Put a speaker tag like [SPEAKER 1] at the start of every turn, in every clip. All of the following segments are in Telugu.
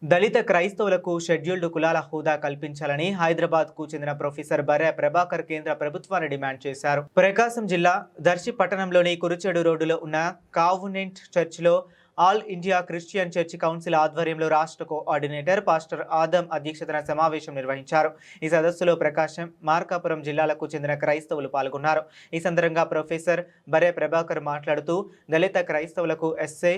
[SPEAKER 1] దళిత క్రైస్తవులకు షెడ్యూల్డ్ కులాల హోదా కల్పించాలని హైదరాబాద్కు చెందిన ప్రొఫెసర్ బర్రె ప్రభాకర్ కేంద్ర ప్రభుత్వాన్ని డిమాండ్ చేశారు. ప్రకాశం జిల్లా దర్శి పట్టణంలోని కురుచెడు రోడ్డులో ఉన్న కావునెంట్ చర్చిలో all India Christian church council ఆధ్వర్యంలో రాష్ట్ర కోఆర్డినేటర్ పాస్టర్ ఆదం అధ్యక్షతన సమావేశం నిర్వహించారు. ఈ సదస్సులో ప్రకాశం, మార్కాపురం జిల్లాలకు చెందిన క్రైస్తవులు పాల్గొన్నారు. ఈ సందర్భంగా ప్రొఫెసర్ బర్రె ప్రభాకర్ మాట్లాడుతూ దళిత క్రైస్తవులకు ఎస్ఏ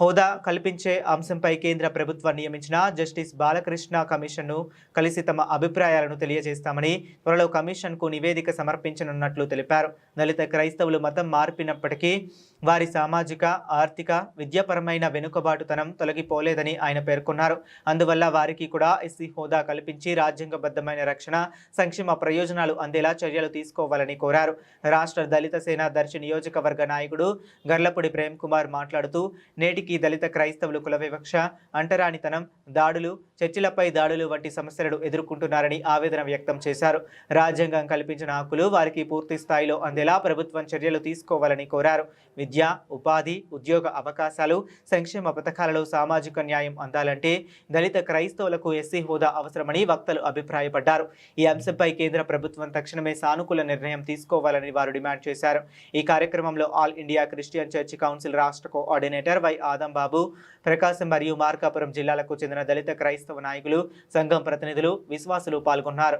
[SPEAKER 1] హోదా కల్పించే అంశంపై కేంద్ర ప్రభుత్వం నియమించిన జస్టిస్ బాలకృష్ణ కమిషన్ను కలిసి తమ అభిప్రాయాలను తెలియజేస్తామని, త్వరలో కమిషన్కు నివేదిక సమర్పించనున్నట్లు తెలిపారు. దళిత క్రైస్తవులు మతం మార్పినప్పటికీ వారి సామాజిక, ఆర్థిక, విద్యాపరమైన వెనుకబాటుతనం తొలగిపోలేదని ఆయన పేర్కొన్నారు. అందువల్ల వారికి కూడా ఎస్సీ హోదా కల్పించి రాజ్యాంగబద్ధమైన రక్షణ, సంక్షేమ ప్రయోజనాలు అందేలా చర్యలు తీసుకోవాలని కోరారు. రాష్ట్ర దళిత సేన దర్శి నియోజకవర్గ నాయకుడు గర్లపూడి ప్రేమ్ కుమార్ మాట్లాడుతూ, నేటికి దళిత క్రైస్తవులు కుల వివక్ష, అంటరానితనం, దాడులు, చర్చిలపై దాడులు వంటి సమస్యలను ఎదుర్కొంటున్నారని ఆవేదన వ్యక్తం చేశారు. రాజ్యాంగం కల్పించిన హక్కులు వారికి పూర్తి స్థాయిలో అందేలా ప్రభుత్వం చర్యలు తీసుకోవాలని కోరారు. విద్య, ఉపాధి, ఉద్యోగ అవకాశాలు, సంక్షేమ పథకాలలో సామాజిక న్యాయం అందాలంటే దళిత క్రైస్తవులకు ఎస్సీ హోదా అవసరమని వక్తలు అభిప్రాయపడ్డారు. ఈ అంశంపై కేంద్ర ప్రభుత్వం తక్షణమే సానుకూల నిర్ణయం తీసుకోవాలని వారు డిమాండ్ చేశారు. ఈ కార్యక్రమంలో all India Christian church council రాష్ట్ర కోఆర్డినేటర్ వై ఆదం బాబు, ప్రకాశం మరియు మార్కాపురం జిల్లాలకు చెందిన దళిత క్రైస్తవ నాయకులు, సంఘం ప్రతినిధులు, విశ్వాసులు పాల్గొన్నారు.